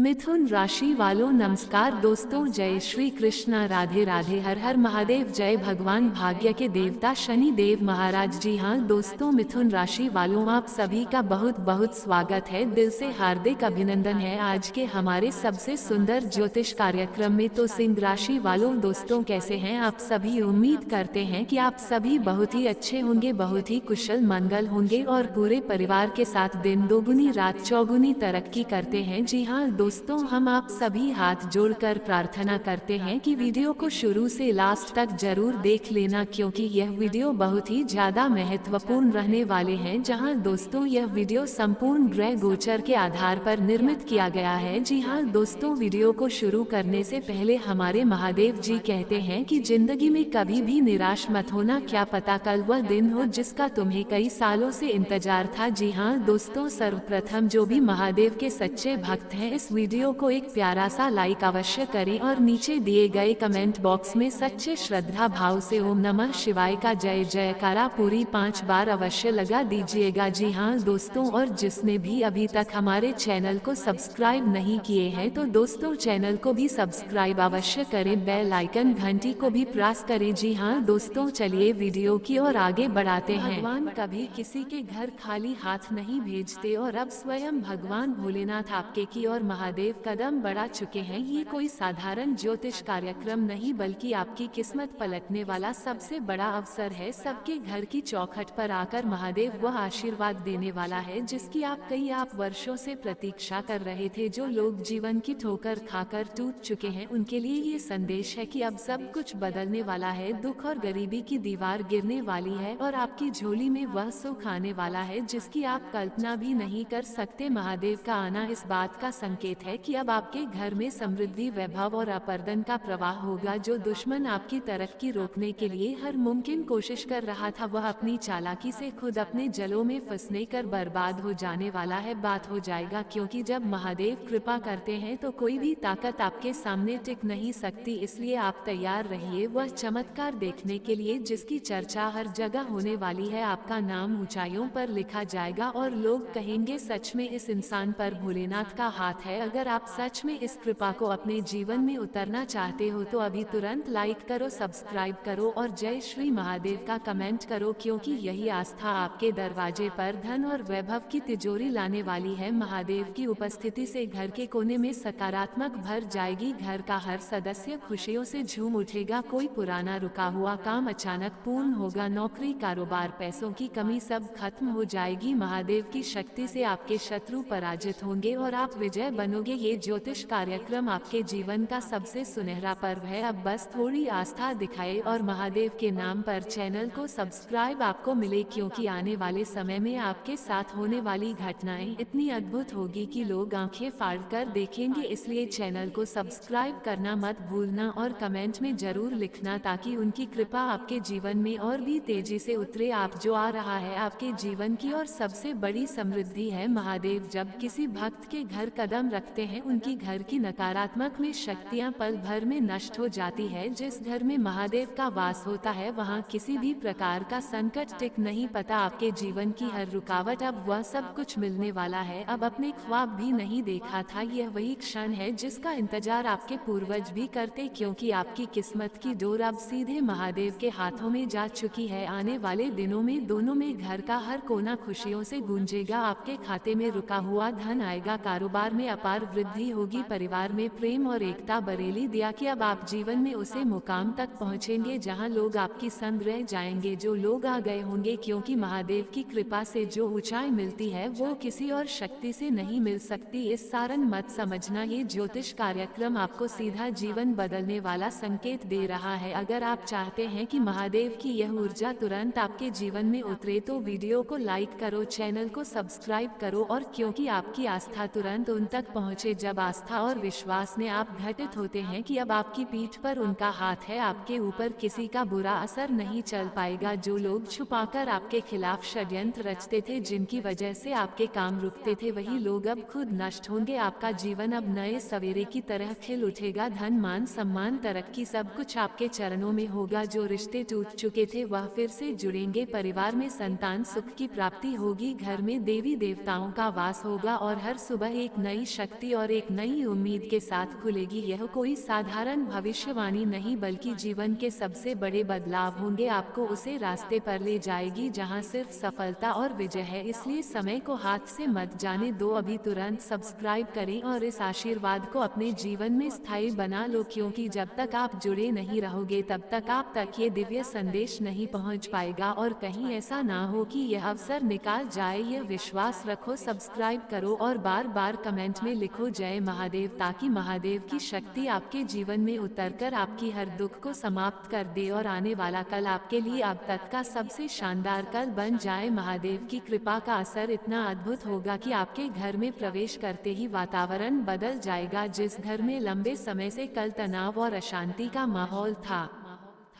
मिथुन राशि वालों नमस्कार दोस्तों, जय श्री कृष्णा, राधे राधे, हर हर महादेव। जय भगवान भाग्य के देवता शनि देव महाराज। जी हाँ दोस्तों, मिथुन राशि वालों आप सभी का बहुत बहुत स्वागत है, दिल से हार्दिक अभिनंदन है आज के हमारे सबसे सुंदर ज्योतिष कार्यक्रम में। तो सिंह राशि वालों दोस्तों, कैसे हैं आप सभी? उम्मीद करते हैं कि आप सभी बहुत ही अच्छे होंगे, बहुत ही कुशल मंगल होंगे और पूरे परिवार के साथ दिन दोगुनी रात चौगुनी तरक्की करते हैं। जी हाँ दोस्तों, हम आप सभी हाथ जोड़कर प्रार्थना करते हैं कि वीडियो को शुरू से लास्ट तक जरूर देख लेना, क्योंकि यह वीडियो बहुत ही ज्यादा महत्वपूर्ण रहने वाले हैं। जहां दोस्तों यह वीडियो संपूर्ण ग्रह गोचर के आधार पर निर्मित किया गया है। जी हाँ दोस्तों, वीडियो को शुरू करने से पहले हमारे महादेव जी कहते हैं कि जिंदगी में कभी भी निराश मत होना, क्या पता कल वह दिन हो जिसका तुम्हें कई सालों से इंतजार था। जी हाँ दोस्तों, सर्वप्रथम जो भी महादेव के सच्चे भक्त हैं इस वीडियो को एक प्यारा सा लाइक अवश्य करें और नीचे दिए गए कमेंट बॉक्स में सच्चे श्रद्धा भाव से ओम नमः शिवाय का जय जयकारा पूरी 5 बार अवश्य लगा दीजिएगा। जी हाँ दोस्तों, और जिसने भी अभी तक हमारे चैनल को सब्सक्राइब नहीं किए हैं तो दोस्तों चैनल को भी सब्सक्राइब अवश्य करें, बेल आइकन घंटी को भी प्रेस करें। जी हाँ दोस्तों, चलिए वीडियो की ओर आगे बढ़ाते हैं। भगवान कभी किसी के घर खाली हाथ नहीं भेजते और अब स्वयं भगवान भोलेनाथ आपके की ओर महादेव कदम बढ़ा चुके हैं। ये कोई साधारण ज्योतिष कार्यक्रम नहीं बल्कि आपकी किस्मत पलटने वाला सबसे बड़ा अवसर है। सबके घर की चौखट पर आकर महादेव वह आशीर्वाद देने वाला है जिसकी आप वर्षों से प्रतीक्षा कर रहे थे। जो लोग जीवन की ठोकर खाकर टूट चुके हैं उनके लिए ये संदेश है कि अब सब कुछ बदलने वाला है। दुख और गरीबी की दीवार गिरने वाली है और आपकी झोली में वह सुख आने वाला है जिसकी आप कल्पना भी नहीं कर सकते। महादेव का आना इस बात का संकेत है कि अब आपके घर में समृद्धि, वैभव और अपर्दन का प्रवाह होगा। जो दुश्मन आपकी तरक्की रोकने के लिए हर मुमकिन कोशिश कर रहा था वह अपनी चालाकी से खुद अपने जलों में फंसने कर बर्बाद हो जाने वाला है। बात हो जाएगा, क्योंकि जब महादेव कृपा करते हैं तो कोई भी ताकत आपके सामने टिक नहीं सकती। इसलिए आप तैयार रहिए वह चमत्कार देखने के लिए जिसकी चर्चा हर जगह होने वाली है। आपका नाम ऊंचाइयों पर लिखा जाएगा और लोग कहेंगे सच में इस इंसान पर भोलेनाथ का हाथ है। अगर आप सच में इस कृपा को अपने जीवन में उतरना चाहते हो तो अभी तुरंत लाइक करो, सब्सक्राइब करो और जय श्री महादेव का कमेंट करो, क्योंकि यही आस्था आपके दरवाजे पर धन और वैभव की तिजोरी लाने वाली है। महादेव की उपस्थिति से घर के कोने में सकारात्मक भर जाएगी, घर का हर सदस्य खुशियों से झूम उठेगा। कोई पुराना रुका हुआ काम अचानक पूर्ण होगा, नौकरी, कारोबार, पैसों की कमी सब खत्म हो जाएगी। महादेव की शक्ति से आपके शत्रु पराजित होंगे और आप विजय बनोगे। ये ज्योतिष कार्यक्रम आपके जीवन का सबसे सुनहरा पर्व है। अब बस थोड़ी आस्था दिखाए और महादेव के नाम पर चैनल को सब्सक्राइब आपको मिले, क्योंकि आने वाले समय में आपके साथ होने वाली घटनाएं इतनी अद्भुत होगी कि लोग आंखें फाड़कर देखेंगे। इसलिए चैनल को सब्सक्राइब करना मत भूलना और कमेंट में जरूर लिखना ताकि उनकी कृपा आपके जीवन में और भी तेजी से उतरे। आप जो आ रहा है आपके जीवन की और सबसे बड़ी समृद्धि है। महादेव जब किसी भक्त के घर कदम रखते हैं उनकी घर की नकारात्मक में शक्तियां पल भर में नष्ट हो जाती है। जिस घर में महादेव का वास होता है वहां किसी भी प्रकार का संकट टिक नहीं पाता। आपके जीवन की हर रुकावट अब वह सब कुछ मिलने वाला है। अब अपने ख्वाब भी नहीं देखा था, यह वही क्षण है जिसका इंतजार आपके पूर्वज भी करते, क्योंकि आपकी किस्मत की डोर अब सीधे महादेव के हाथों में जा चुकी है। आने वाले दिनों में दोनों में घर का हर कोना खुशियों से गूंजेगा। आपके खाते में रुका हुआ धन आएगा, कारोबार में अपार वृद्धि होगी, परिवार में प्रेम और एकता बरेली दिया कि अब आप जीवन में उसे मुकाम तक पहुंचेंगे जहां लोग आपकी संग रह जाएंगे। जो लोग आ गए होंगे, क्योंकि महादेव की कृपा से जो ऊंचाई मिलती है वो किसी और शक्ति से नहीं मिल सकती। इस सारण मत समझना, ये ज्योतिष कार्यक्रम आपको सीधा जीवन बदलने वाला संकेत दे रहा है। अगर आप चाहते हैं कि महादेव की यह ऊर्जा तुरंत आपके जीवन में उतरे तो वीडियो को लाइक करो, चैनल को सब्सक्राइब करो, और क्योंकि आपकी आस्था तुरंत उन तक पहुंचे। जब आस्था और विश्वास ने आप घटित होते हैं कि अब आपकी पीठ पर उनका हाथ है, आपके ऊपर किसी का बुरा असर नहीं चल पाएगा। जो लोग छुपाकर आपके खिलाफ षड्यंत्र रचते थे, जिनकी वजह से आपके काम रुकते थे, वही लोग अब खुद नष्ट होंगे। आपका जीवन अब नए सवेरे की तरह खिल उठेगा। धन, मान, सम्मान, तरक्की सब कुछ आपके चरणों में होगा। जो रिश्ते टूट चुके थे वह फिर से जुड़ेंगे, परिवार में संतान सुख की प्राप्ति होगी, घर में देवी देवताओं का वास होगा और हर सुबह एक नई शक्ति शक्ति और एक नई उम्मीद के साथ खुलेगी। यह कोई साधारण भविष्यवाणी नहीं बल्कि जीवन के सबसे बड़े बदलाव होंगे। आपको उसे रास्ते पर ले जाएगी जहां सिर्फ सफलता और विजय है। इसलिए समय को हाथ से मत जाने दो। अभी तुरंत सब्सक्राइब करें और इस आशीर्वाद को अपने जीवन में स्थायी बना लो, क्योंकि जब तक आप जुड़े नहीं रहोगे तब तक आप तक ये दिव्य संदेश नहीं पहुंच पाएगा। और कहीं ऐसा ना हो कि यह अवसर निकाल जाए। यह विश्वास रखो, सब्सक्राइब करो और बार बार कमेंट में लिखो जय महादेव, ताकि महादेव की शक्ति आपके जीवन में उतरकर आपकी हर दुख को समाप्त कर दे और आने वाला कल आपके लिए अब तक का सबसे शानदार कल बन जाए। महादेव की कृपा का असर इतना अद्भुत होगा कि आपके घर में प्रवेश करते ही वातावरण बदल जाएगा। जिस घर में लंबे समय से कल तनाव और अशांति का माहौल था,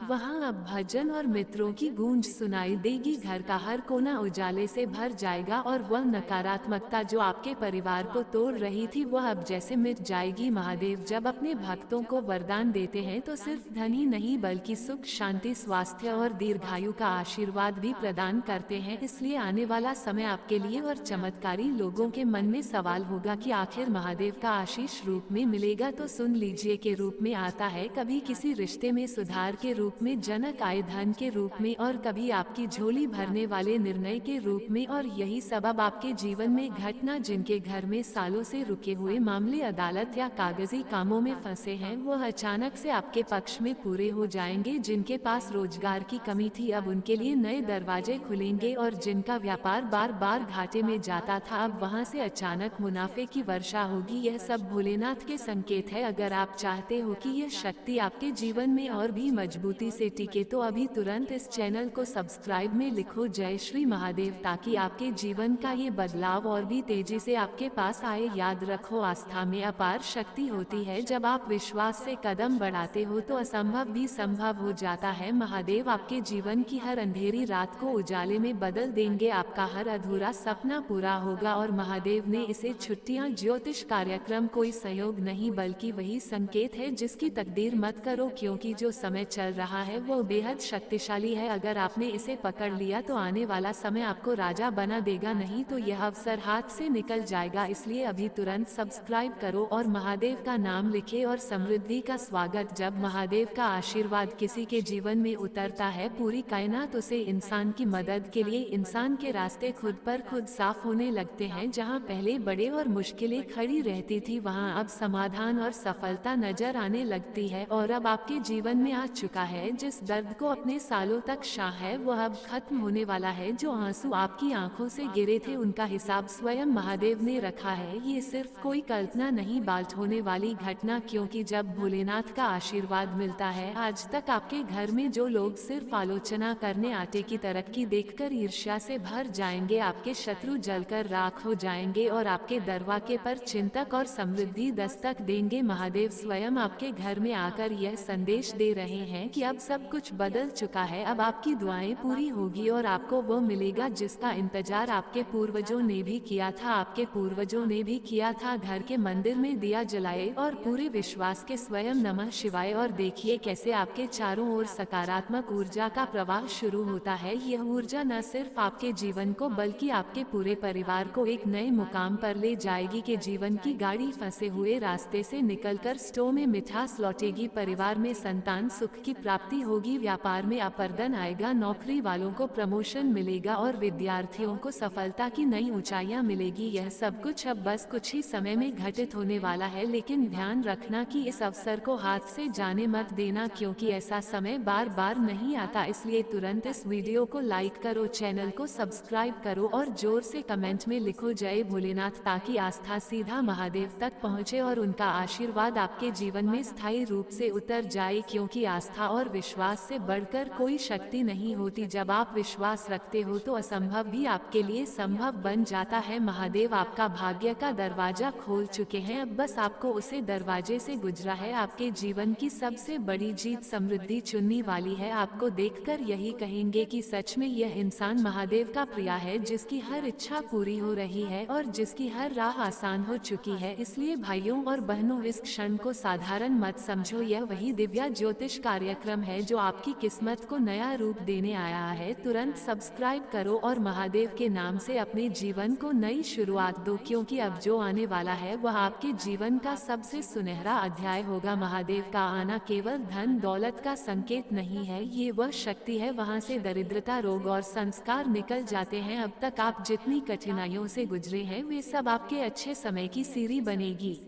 वहाँ अब भजन और मित्रों की गूंज सुनाई देगी। घर का हर कोना उजाले से भर जाएगा और वह नकारात्मकता जो आपके परिवार को तोड़ रही थी वह अब जैसे मिट जाएगी। महादेव जब अपने भक्तों को वरदान देते हैं तो सिर्फ धन ही नहीं बल्कि सुख, शांति, स्वास्थ्य और दीर्घायु का आशीर्वाद भी प्रदान करते हैं। इसलिए आने वाला समय आपके लिए और चमत्कारी लोगों के मन में सवाल होगा कि आखिर महादेव का आशीष रूप में मिलेगा। तो सुन लीजिए, के रूप में आता है, कभी किसी रिश्ते में सुधार के रूप में, जनक आय धन के रूप में और कभी आपकी झोली भरने वाले निर्णय के रूप में। और यही सबब आपके जीवन में घटना, जिनके घर में सालों से रुके हुए मामले अदालत या कागजी कामों में फंसे हैं, वह अचानक से आपके पक्ष में पूरे हो जाएंगे। जिनके पास रोजगार की कमी थी अब उनके लिए नए दरवाजे खुलेंगे और जिनका व्यापार बार बार घाटे में जाता था अब वहां से अचानक मुनाफे की वर्षा होगी। यह सब भोलेनाथ के संकेत है। अगर आप चाहते हो कि यह शक्ति आपके जीवन में और भी मजबूती से टिके तो अभी तुरंत इस चैनल को सब्सक्राइब में लिखो जय श्री महादेव, ताकि आपके जीवन का ये बदलाव और भी तेजी से आपके पास आए। याद रखो, आस्था में अपार शक्ति होती है। जब आप विश्वास से कदम बढ़ाते हो तो असंभव भी संभव हो जाता है। महादेव आपके जीवन की हर अंधेरी रात को उजाले में बदल देंगे। आपका हर अधूरा सपना पूरा होगा और महादेव ने इसे छुट्टियां ज्योतिष कार्यक्रम कोई सहयोग नहीं बल्कि वही संकेत है जिसकी तकदीर मत करो, क्योंकि जो समय चल रहा है वो बेहद शक्तिशाली है। अगर आपने इसे पकड़ लिया तो आने वाला समय आपको राजा बना देगा, नहीं तो यह अवसर हाथ से निकल जाएगा। इसलिए अभी तुरंत सब्सक्राइब करो और महादेव का नाम लिखे और समृद्धि का स्वागत। जब महादेव का आशीर्वाद किसी के जीवन में उतरता है, पूरी कायनात उसे इंसान की मदद के लिए, इंसान के रास्ते खुद पर खुद साफ होने लगते हैं। जहां पहले बड़े और मुश्किलें खड़ी रहती थी वहां अब समाधान और सफलता नजर आने लगती है। और अब आपके जीवन में आ चुका है जिस दर्द को अपने सालों तक शाह है वह अब खत्म होने वाला है। जो आंसू आपकी आंखों से गिरे थे उनका हिसाब स्वयं महादेव ने रखा है। ये सिर्फ कोई कल्पना नहीं बाल्ट होने वाली घटना, क्योंकि जब भोलेनाथ का आशीर्वाद मिलता है, आज तक आपके घर में जो लोग सिर्फ आलोचना करने आटे की तरक्की देखकर ईर्ष्या से भर जाएंगे, आपके शत्रु जलकर राख हो जाएंगे और आपके दरवाजे पर चिंतक और समृद्धि दस्तक देंगे। महादेव स्वयं आपके घर में आकर यह संदेश दे रहे हैं कि अब सब कुछ बदल चुका है। अब आपकी दुआएं पूरी होगी और आपको वो मिलेगा जिसका इंतजार आपके पूर्वजों ने भी किया था। आपके पूर्वजों ने भी किया था। घर के मंदिर में दिया जलाए और पूरे विश्वास के स्वयं नमः शिवाय और देखिए कैसे आपके चारों ओर सकारात्मक ऊर्जा का प्रवाह शुरू होता है। यह ऊर्जा न सिर्फ आपके जीवन को बल्कि आपके पूरे परिवार को एक नए मुकाम पर ले जाएगी। के जीवन की गाड़ी फंसे हुए रास्ते से निकलकर स्टो में मिठास लौटेगी, परिवार में संतान सुख की प्राप्ति होगी, व्यापार में अपर्दन आएगा, नौकरी वालों को प्रमोशन मिलेगा और विद्यार्थियों को सफलता की नई ऊंचाइयां मिलेगी। यह सब कुछ अब बस कुछ ही समय में घटित होने वाला है, लेकिन ध्यान रखना कि इस अवसर को हाथ से जाने मत देना, क्योंकि ऐसा समय बार बार नहीं आता। इसलिए तुरंत इस वीडियो को लाइक करो, चैनल को सब्सक्राइब करो और जोर से कमेंट में लिखो जय भोलेनाथ, ताकि आस्था सीधा महादेव तक पहुँचे और उनका आशीर्वाद आपके जीवन में स्थायी रूप से उतर जाए। क्योंकि आस्था और विश्वास से बढ़कर कोई शक्ति नहीं होती। जब आप विश्वास रखते हो तो असंभव भी आपके लिए संभव बन जाता है। महादेव आपका भाग्य का दरवाजा खोल चुके हैं, अब बस आपको उसे दरवाजे से गुजरा है। आपके जीवन की सबसे बड़ी जीत समृद्धि चुनने वाली है। आपको देखकर यही कहेंगे कि सच में यह इंसान महादेव का प्रिय है, जिसकी हर इच्छा पूरी हो रही है और जिसकी हर राह आसान हो चुकी है। इसलिए भाइयों और बहनों, इस क्षण को साधारण मत समझो, यह वही दिव्य ज्योतिष कार्यक्रम कार्यक्रम है जो आपकी किस्मत को नया रूप देने आया है। तुरंत सब्सक्राइब करो और महादेव के नाम से अपने जीवन को नई शुरुआत दो, क्योंकि अब जो आने वाला है वह आपके जीवन का सबसे सुनहरा अध्याय होगा। महादेव का आना केवल धन दौलत का संकेत नहीं है, ये वह शक्ति है वहाँ से दरिद्रता, रोग और संस्कार निकल जाते हैं। अब तक आप जितनी कठिनाइयों से गुजरे हैं वे सब आपके अच्छे समय की सीढ़ी बनेगी,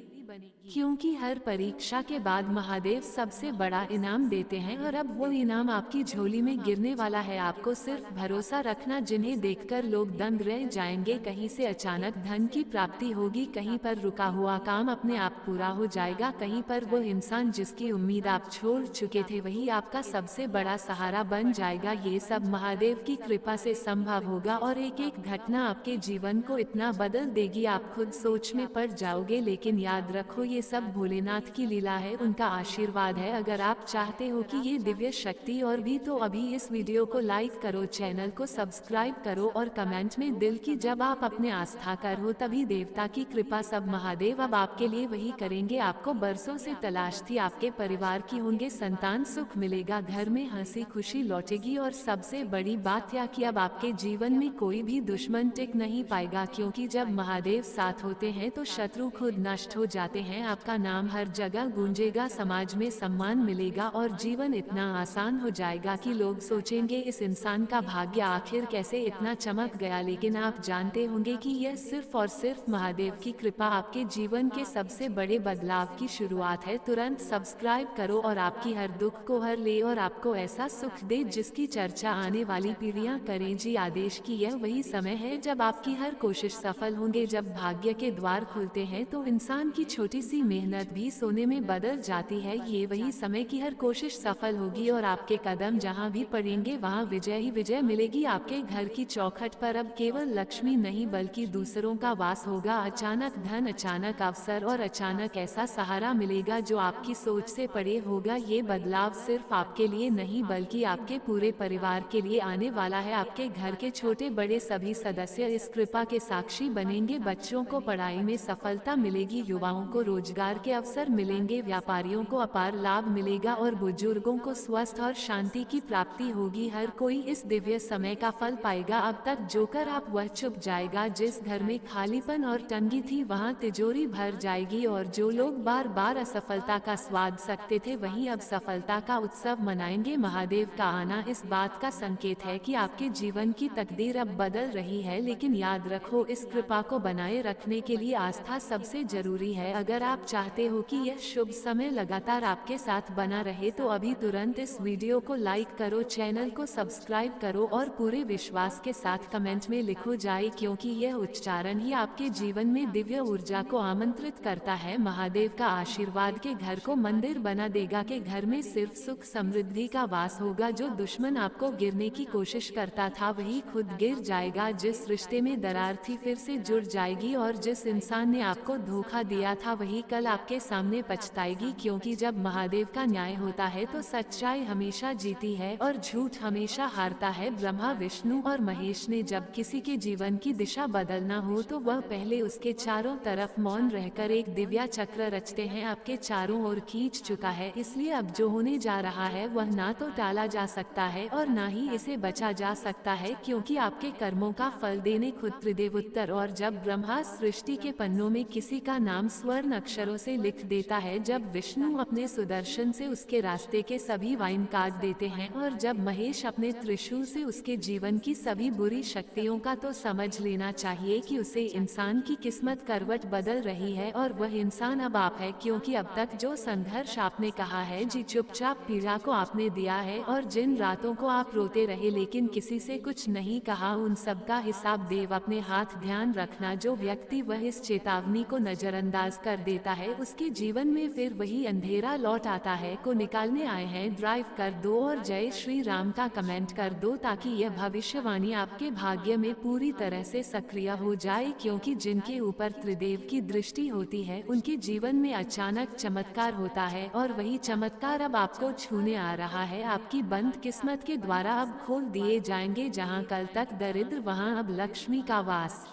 क्योंकि हर परीक्षा के बाद महादेव सबसे बड़ा इनाम देते हैं और अब वो इनाम आपकी झोली में गिरने वाला है। आपको सिर्फ भरोसा रखना, जिन्हें देखकर लोग दंग रह जाएंगे। कहीं से अचानक धन की प्राप्ति होगी, कहीं पर रुका हुआ काम अपने आप पूरा हो जाएगा, कहीं पर वो इंसान जिसकी उम्मीद आप छोड़ चुके थे वही आपका सबसे बड़ा सहारा बन जाएगा। ये सब महादेव की कृपा से संभव होगा और एक एक घटना आपके जीवन को इतना बदल देगी आप खुद सोच में पड़ जाओगे। लेकिन याद रखो, ये सब भोलेनाथ की लीला है, उनका आशीर्वाद है। अगर आप चाहते हो कि ये दिव्य शक्ति और भी, तो अभी इस वीडियो को लाइक करो, चैनल को सब्सक्राइब करो और कमेंट में दिल की। जब आप अपने आस्था कर हो तभी देवता की कृपा सब महादेव अब आपके लिए वही करेंगे। आपको बरसों से तलाश थी, आपके परिवार की होंगे संतान, सुख मिलेगा, घर में हंसी खुशी लौटेगी और सबसे बड़ी बात यह कि अब आपके जीवन में कोई भी दुश्मन टिक नहीं पाएगा, क्योंकि जब महादेव साथ होते हैं तो शत्रु खुद नष्ट हो जाते हैं। आपका नाम हर जगह गूंजेगा, समाज में सम्मान मिलेगा और जीवन इतना आसान हो जाएगा कि लोग सोचेंगे इस इंसान का भाग्य आखिर कैसे इतना चमक गया। लेकिन आप जानते होंगे कि यह सिर्फ और सिर्फ महादेव की कृपा आपके जीवन के सबसे बड़े बदलाव की शुरुआत है। तुरंत सब्सक्राइब करो और आपकी हर दुख को हर ले और आपको ऐसा सुख दे जिसकी चर्चा आने वाली पीढ़ियां करें। जी आदेश की यह वही समय है जब आपकी हर कोशिश सफल होंगे। जब भाग्य के द्वार खुलते हैं तो इंसान की छोटी सी मेहनत भी सोने में बदल जाती है। ये वही समय की हर कोशिश सफल होगी और आपके कदम जहां भी पड़ेंगे वहां विजय ही विजय मिलेगी। आपके घर की चौखट पर अब केवल लक्ष्मी नहीं बल्कि दूसरों का वास होगा। अचानक धन, अचानक अवसर और अचानक ऐसा सहारा मिलेगा जो आपकी सोच से परे होगा। ये बदलाव सिर्फ आपके लिए नहीं बल्कि आपके पूरे परिवार के लिए आने वाला है। आपके घर के छोटे बड़े सभी सदस्य इस कृपा के साक्षी बनेंगे। बच्चों को पढ़ाई में सफलता मिलेगी, युवाओं को रोजगार के अवसर मिलेंगे, व्यापारियों को अपार लाभ मिलेगा और बुजुर्गों को स्वस्थ और शांति की प्राप्ति होगी। हर कोई इस दिव्य समय का फल पाएगा। अब तक जो कर आप वह चुप जाएगा। जिस घर में खालीपन और तंगी थी वहां तिजोरी भर जाएगी और जो लोग बार बार असफलता का स्वाद सकते थे वहीं अब सफलता का उत्सव मनाएंगे। महादेव का आना इस बात का संकेत है कि आपके जीवन की तकदीर अब बदल रही है। लेकिन याद रखो, इस कृपा को बनाए रखने के लिए आस्था सबसे जरूरी है। अगर आप चाहते हो कि यह शुभ समय लगातार आपके साथ बना रहे तो अभी तुरंत इस वीडियो को लाइक करो, चैनल को सब्सक्राइब करो और पूरे विश्वास के साथ कमेंट में लिखो जय, क्योंकि यह उच्चारण ही आपके जीवन में दिव्य ऊर्जा को आमंत्रित करता है। महादेव का आशीर्वाद के घर को मंदिर बना देगा, के घर में सिर्फ सुख समृद्धि का वास होगा। जो दुश्मन आपको गिरने की कोशिश करता था वही खुद गिर जाएगा। जिस रिश्ते में दरार थी फिर से जुड़ जाएगी और जिस इंसान ने आपको धोखा दिया था वही कल आपके सामने पछताएगी। क्योंकि जब महादेव का न्याय होता है तो सच्चाई हमेशा जीती है और झूठ हमेशा हारता है। ब्रह्मा, विष्णु और महेश ने जब किसी के जीवन की दिशा बदलना हो तो वह पहले उसके चारों तरफ मौन रहकर एक दिव्या चक्र रचते हैं। आपके चारों ओर खींच चुका है, इसलिए अब जो होने जा रहा है वह ना तो टाला जा सकता है और ना ही इसे बचा जा सकता है, क्योंकि आपके कर्मों का फल देने खुद त्रिदेव उत्तर। और जब ब्रह्मा सृष्टि के पन्नों में किसी का नाम स्वर्ण अक्षरों से लिख देता है, जब विष्णु अपने सुदर्शन से उसके रास्ते के सभी वाइन काट देते हैं और जब महेश अपने त्रिशूल से उसके जीवन की सभी बुरी शक्तियों का, तो समझ लेना चाहिए कि उसे इंसान की किस्मत करवट बदल रही है और वह इंसान अब आप है। क्योंकि अब तक जो संघर्ष आपने कहा है, जी चुपचाप पीड़ा को आपने दिया है और जिन रातों को आप रोते रहे लेकिन किसी से कुछ नहीं कहा, उन सब का हिसाब देव अपने हाथ। ध्यान रखना, जो व्यक्ति वह इस चेतावनी को नजरअंदाज कर देता है उसके जीवन में फिर वही अंधेरा लौट आता है। को निकालने आए हैं, ड्राइव कर दो और जय श्री राम का कमेंट कर दो ताकि यह भविष्यवाणी आपके भाग्य में पूरी तरह से सक्रिय हो जाए। क्योंकि जिनके ऊपर त्रिदेव की दृष्टि होती है उनके जीवन में अचानक चमत्कार होता है और वही चमत्कार अब आपको छूने आ रहा है। आपकी बंद किस्मत के द्वारा अब खोल दिए जाएंगे। जहां कल तक दरिद्र वहां अब लक्ष्मी का वास।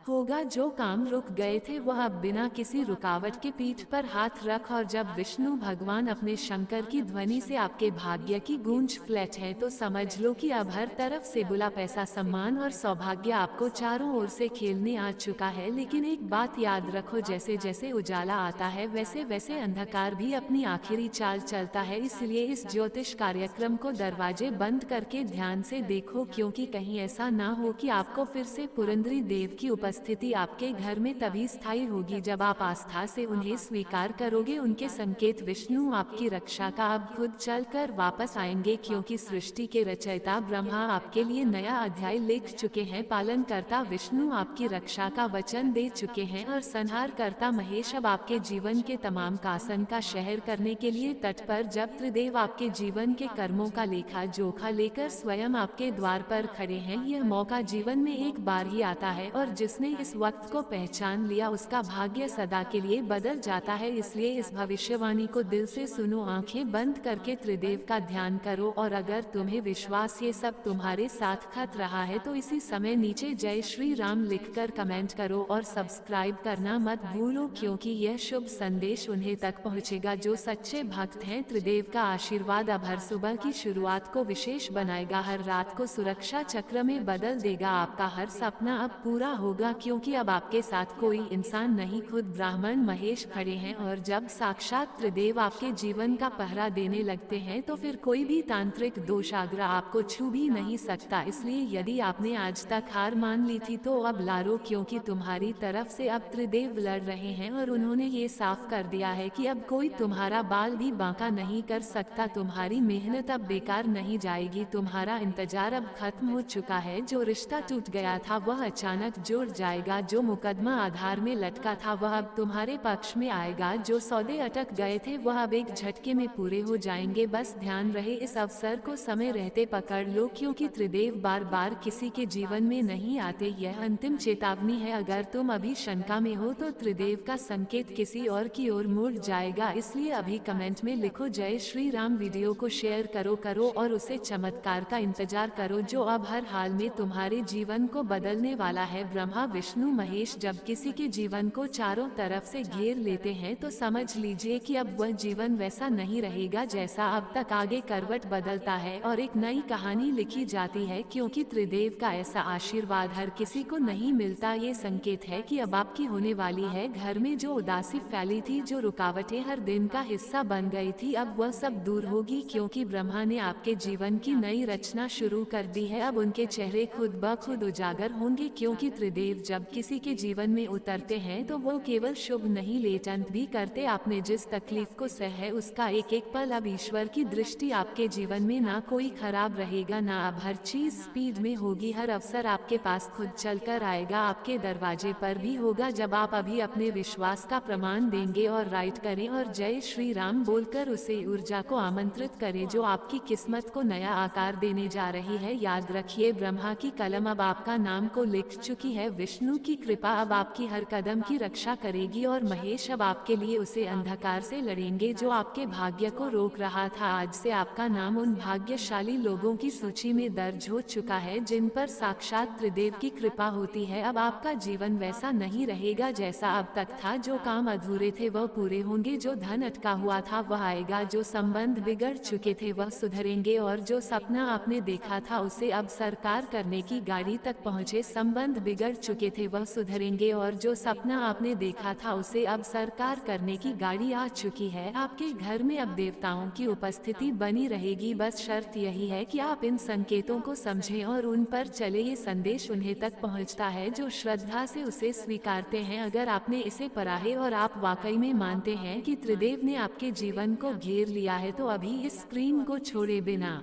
होगा। जो काम रुक गए थे वह अब बिना किसी रुकावट के पीठ पर हाथ रख, और जब विष्णु भगवान अपने शंकर की ध्वनि से आपके भाग्य की गूंज फ्लैट है तो समझ लो कि अब हर तरफ से बुला पैसा, सम्मान और सौभाग्य आपको चारों ओर से खेलने आ चुका है। लेकिन एक बात याद रखो, जैसे जैसे उजाला आता है वैसे वैसे अंधकार भी अपनी आखिरी चाल चलता है। इसलिए इस ज्योतिष कार्यक्रम को दरवाजे बंद करके ध्यान से देखो, क्योंकि कहीं ऐसा ना हो कि आपको फिर से पुरंदरी देव की उपस्थिति आपके घर में तभी स्थायी होगी जब आप आस्था से उन्हें स्वीकार करोगे। उनके संकेत विष्णु आपकी रक्षा का अब खुद चलकर वापस आएंगे, क्योंकि सृष्टि के रचयिता ब्रह्मा आपके लिए नया अध्याय लिख चुके हैं। पालन करता विष्णु आपकी रक्षा का वचन दे चुके हैं और संहार करता महेश अब आपके जीवन के तमाम कासन का शहर करने के लिए तट पर जब त्रिदेव आपके जीवन के कर्मों का लेखा जोखा लेकर स्वयं आपके द्वार पर खड़े हैं। यह मौका जीवन में एक बार ही आता है और जिसने इस वक्त को पहचान लिया उसका भाग्य सदा के लिए बदल जाता है। इसलिए इस भविष्यवाणी को दिल से सुनो, आंखें बंद करके त्रिदेव का ध्यान करो, और अगर तुम्हें विश्वास ये सब तुम्हारे साथ खत रहा है तो इसी समय नीचे जय श्री राम लिखकर कमेंट करो और सब्सक्राइब करना मत भूलो, क्योंकि यह शुभ संदेश उन्हें तक पहुंचेगा जो सच्चे भक्त हैं। त्रिदेव का आशीर्वाद अब हर सुबह की शुरुआत को विशेष बनाएगा, हर रात को सुरक्षा चक्र में बदल देगा। आपका हर सपना अब पूरा होगा, क्योंकि अब आपके साथ कोई इंसान नहीं, खुद ब्राह्मण महेश खड़े हैं। और जब साक्षात त्रिदेव आपके जीवन का पहरा देने लगते हैं तो फिर कोई भी तांत्रिक दोषाग्रह आपको छू भी नहीं सकता। इसलिए यदि आपने आज तक हार मान ली थी तो अब लारो, क्योंकि तुम्हारी तरफ से अब त्रिदेव लड़ रहे हैं और उन्होंने ये साफ कर दिया है कि अब कोई तुम्हारा बाल भी बांका नहीं कर सकता। तुम्हारी मेहनत अब बेकार नहीं जाएगी, तुम्हारा इंतजार अब खत्म हो चुका है। जो रिश्ता टूट गया था वह अचानक जुड़ जाएगा, जो मुकदमा आधार में लटका था वह अब तुम्हारे पक्ष में आएगा, जो सौदे अटक गए थे वह अब एक झटके में पूरे हो जाएंगे। बस ध्यान रहे इस अवसर को समय रहते पकड़ लो, क्योंकि त्रिदेव बार बार किसी के जीवन में नहीं आते। यह अंतिम चेतावनी है, अगर तुम अभी शंका में हो तो त्रिदेव का संकेत किसी और की ओर मुड़ जाएगा। इसलिए अभी कमेंट में लिखो जय श्री राम, वीडियो को शेयर करो और उसे चमत्कार का इंतजार करो जो अब हर हाल में तुम्हारे जीवन को बदलने वाला है। ब्रह्मा विष्णु महेश जब किसी के जीवन को चारों तरफ से घेर लेते हैं तो समझ लीजिए कि अब वह जीवन वैसा नहीं रहेगा जैसा अब तक। आगे करवट बदलता है और एक नई कहानी लिखी जाती है, क्योंकि त्रिदेव का ऐसा आशीर्वाद हर किसी को नहीं मिलता। ये संकेत है कि अब आपकी होने वाली है। घर में जो उदासी फैली थी, जो रुकावटें हर दिन का हिस्सा बन गई थी, अब वह सब दूर होगी, क्योंकि ब्रह्मा ने आपके जीवन की नई रचना शुरू कर दी है। अब उनके चेहरे खुद ब खुद उजागर होंगे, क्योंकि त्रिदेव जब किसी के जीवन में उतरते हैं तो वो केवल शुभ नहीं लेटंत भी करते। आपने जिस तकलीफ को सह है उसका एक एक पल अब ईश्वर की दृष्टि आपके जीवन में ना कोई खराब रहेगा, ना अब हर चीज स्पीड में होगी। हर अवसर आपके पास खुद चलकर आएगा, आपके दरवाजे पर भी होगा, जब आप अभी अपने विश्वास का प्रमाण देंगे और राइट करें और जय श्री राम बोलकर उसे ऊर्जा को आमंत्रित करें जो आपकी किस्मत को नया आकार देने जा रही है। याद रखिए, ब्रह्मा की कलम अब आपका नाम को लिख चुकी है, विष्णु की कृपा अब आपकी हर कदम की रक्षा करेगी और महेश अब आपके लिए उसे अंधकार से लड़ेंगे जो आपके भाग्य को रोक रहा था। आज से आपका नाम उन भाग्यशाली लोगों की सूची में दर्ज हो चुका है जिन पर साक्षात त्रिदेव की कृपा होती है। अब आपका जीवन वैसा नहीं रहेगा जैसा अब तक था। जो काम अधूरे थे वह पूरे होंगे, जो धन अटका हुआ था वह आएगा, जो संबंध बिगड़ चुके थे वह सुधरेंगे और जो सपना आपने देखा था उसे अब साकार करने की गाड़ी तक पहुँचे। संबंध बिगड़ चुके थे वह सुधरेंगे और जो सपना आपने देखा था उसे अब साकार करने की गाड़ी आ चुकी है। आपके घर में अब देवताओं की उपस्थिति बनी रहेगी, बस शर्त यही है कि आप इन संकेतों को समझें और उन पर चले। ये संदेश उन्हें तक पहुंचता है जो श्रद्धा से उसे स्वीकारते हैं। अगर आपने इसे पढ़ा है और आप वाकई में मानते हैं कि त्रिदेव ने आपके जीवन को घेर लिया है तो अभी इस स्क्रीन को छोड़े बिना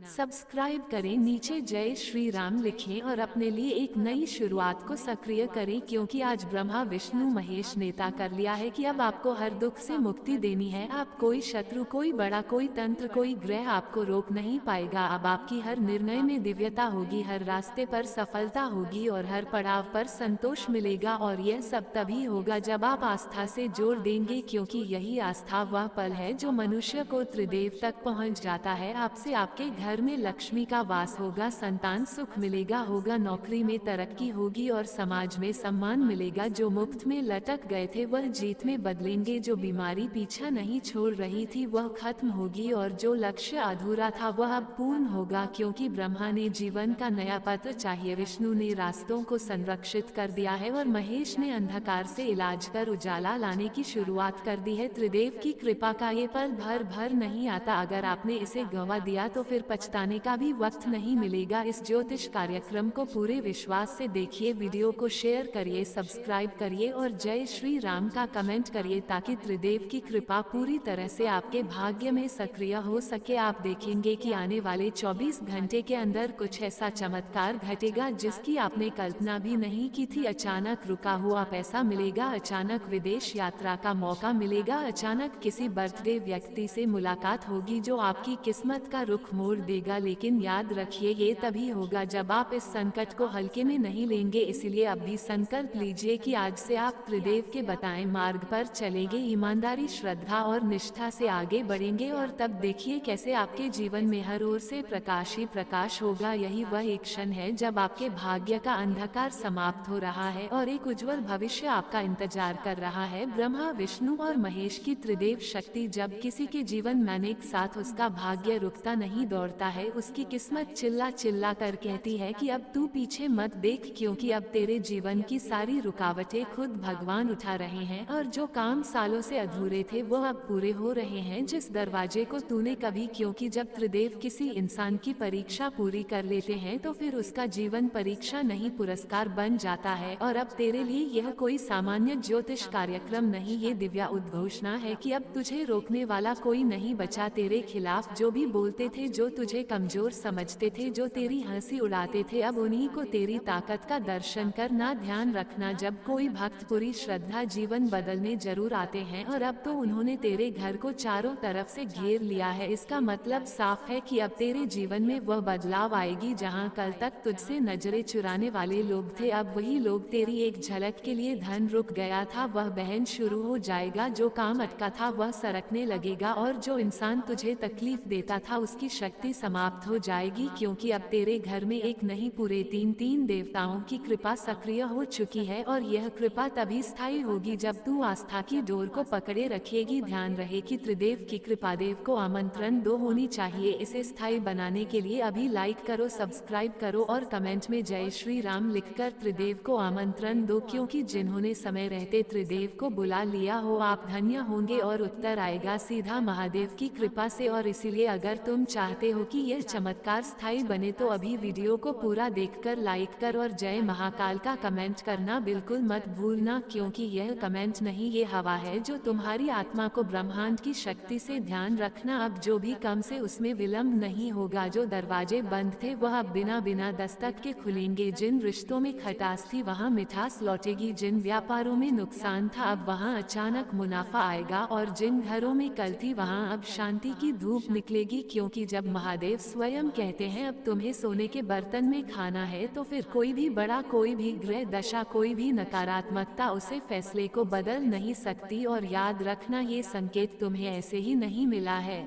सब्सक्राइब करें, नीचे जय श्री राम लिखें और अपने लिए एक नई शुरुआत को सक्रिय करें, क्योंकि आज ब्रह्मा विष्णु महेश ने तय कर लिया है कि अब आपको हर दुख से मुक्ति देनी है। आप कोई शत्रु, कोई बड़ा, कोई तंत्र, कोई ग्रह आपको रोक नहीं पाएगा। अब आपकी हर निर्णय में दिव्यता होगी, हर रास्ते पर सफलता होगी और हर पड़ाव पर संतोष मिलेगा। और यह सब तभी होगा जब आप आस्था से जोड़ देंगे, क्योंकि यही आस्था वह पल है जो मनुष्य को त्रिदेव तक पहुँच जाता है। आपसे आपके घर घर में लक्ष्मी का वास होगा, संतान सुख मिलेगा, होगा नौकरी में तरक्की होगी और समाज में सम्मान मिलेगा। जो मुफ्त में लटक गए थे वह जीत में बदलेंगे, जो बीमारी पीछा नहीं छोड़ रही थी वह खत्म होगी और जो लक्ष्य अधूरा था वह अब पूर्ण होगा, क्योंकि ब्रह्मा ने जीवन का नया पत्र चाहिए, विष्णु ने रास्तों को संरक्षित कर दिया है और महेश ने अंधकार से इलाज कर उजाला लाने की शुरुआत कर दी है। त्रिदेव की कृपा का ये पल भर भर नहीं आता, अगर आपने इसे गंवा दिया तो फिर पछताने का भी वक्त नहीं मिलेगा। इस ज्योतिष कार्यक्रम को पूरे विश्वास से देखिए, वीडियो को शेयर करिए, सब्सक्राइब करिए और जय श्री राम का कमेंट करिए ताकि त्रिदेव की कृपा पूरी तरह से आपके भाग्य में सक्रिय हो सके। आप देखेंगे कि आने वाले 24 घंटे के अंदर कुछ ऐसा चमत्कार घटेगा जिसकी आपने कल्पना भी नहीं की थी। अचानक रुका हुआ पैसा मिलेगा, अचानक विदेश यात्रा का मौका मिलेगा, अचानक किसी बर्थडे व्यक्ति से मुलाकात होगी जो आपकी किस्मत का रुख मोड़ देगा। लेकिन याद रखिए, ये तभी होगा जब आप इस संकट को हल्के में नहीं लेंगे। इसलिए अब भी संकल्प लीजिए कि आज से आप त्रिदेव के बताए मार्ग पर चलेंगे, ईमानदारी, श्रद्धा और निष्ठा से आगे बढ़ेंगे और तब देखिए कैसे आपके जीवन में हर ओर से प्रकाश ही प्रकाश होगा। यही वह एक क्षण है जब आपके भाग्य का अंधकार समाप्त हो रहा है और एक उज्जवल भविष्य आपका इंतजार कर रहा है। ब्रह्मा, विष्णु और महेश की त्रिदेव शक्ति जब किसी के जीवन में एक साथ, उसका भाग्य रुकता नहीं, दौड़ता है। उसकी किस्मत चिल्ला चिल्ला कर कहती है कि अब तू पीछे मत देख, क्योंकि अब तेरे जीवन की सारी रुकावटें खुद भगवान उठा रहे हैं और जो काम सालों से अधूरे थे वो अब पूरे हो रहे हैं। जिस दरवाजे को तूने कभी, क्योंकि जब त्रिदेव किसी इंसान की परीक्षा पूरी कर लेते हैं तो फिर उसका जीवन परीक्षा नहीं पुरस्कार बन जाता है। और अब तेरे लिए यह कोई सामान्य ज्योतिष कार्यक्रम नहीं, ये दिव्या उद्घोषणा है कि अब तुझे रोकने वाला कोई नहीं बचा। तेरे खिलाफ जो भी बोलते थे, जो तुझे कमजोर समझते थे, जो तेरी हंसी उड़ाते थे, अब उन्हीं को तेरी ताकत का दर्शन करना। ध्यान रखना, जब कोई भक्त पूरी श्रद्धा जीवन बदलने जरूर आते हैं और अब तो उन्होंने तेरे घर को चारों तरफ से घेर लिया है। इसका मतलब साफ है कि अब तेरे जीवन में वह बदलाव आएगी। जहां कल तक तुझसे नजरें चुराने वाले लोग थे, अब वही लोग तेरी एक झलक के लिए धन रुक गया था वह बहन शुरू हो जाएगा, जो काम अटका था वह सरकने लगेगा और जो इंसान तुझे तकलीफ देता था उसकी शक्ति समाप्त हो जाएगी, क्योंकि अब तेरे घर में एक नहीं पूरे तीन देवताओं की कृपा सक्रिय हो चुकी है और यह कृपा तभी स्थायी होगी जब तू आस्था की डोर को पकड़े रखेगी। ध्यान रहे कि त्रिदेव की कृपा देव को आमंत्रण दो होनी चाहिए। इसे स्थायी बनाने के लिए अभी लाइक करो, सब्सक्राइब करो और कमेंट में जय श्री राम लिखकर त्रिदेव को आमंत्रण दो, क्योंकि जिन्होंने समय रहते त्रिदेव को बुला लिया हो आप धन्य होंगे और उत्तर आएगा सीधा महादेव की कृपा से। और इसीलिए अगर तुम चाहते हो कि यह चमत्कार स्थायी बने तो अभी वीडियो को पूरा देखकर लाइक कर और जय महाकाल का कमेंट करना बिल्कुल मत भूलना, क्योंकि यह कमेंट नहीं, ये हवा है जो तुम्हारी आत्मा को ब्रह्मांड की शक्ति से ध्यान रखना। अब जो भी कम से उसमें विलंब नहीं होगा, जो दरवाजे बंद थे वह अब बिना दस्तक के खुलेंगे, जिन रिश्तों में खटास थी वहाँ मिठास लौटेगी, जिन व्यापारों में नुकसान था अब वहाँ अचानक मुनाफा आएगा और जिन घरों में कल थी वहाँ अब शांति की धूप निकलेगी। क्योंकि जब महादेव स्वयं कहते हैं अब तुम्हें सोने के बर्तन में खाना है, तो फिर कोई भी बड़ा, कोई भी ग्रह दशा, कोई भी नकारात्मकता उसे फैसले को बदल नहीं सकती। और याद रखना, ये संकेत तुम्हें ऐसे ही नहीं मिला है।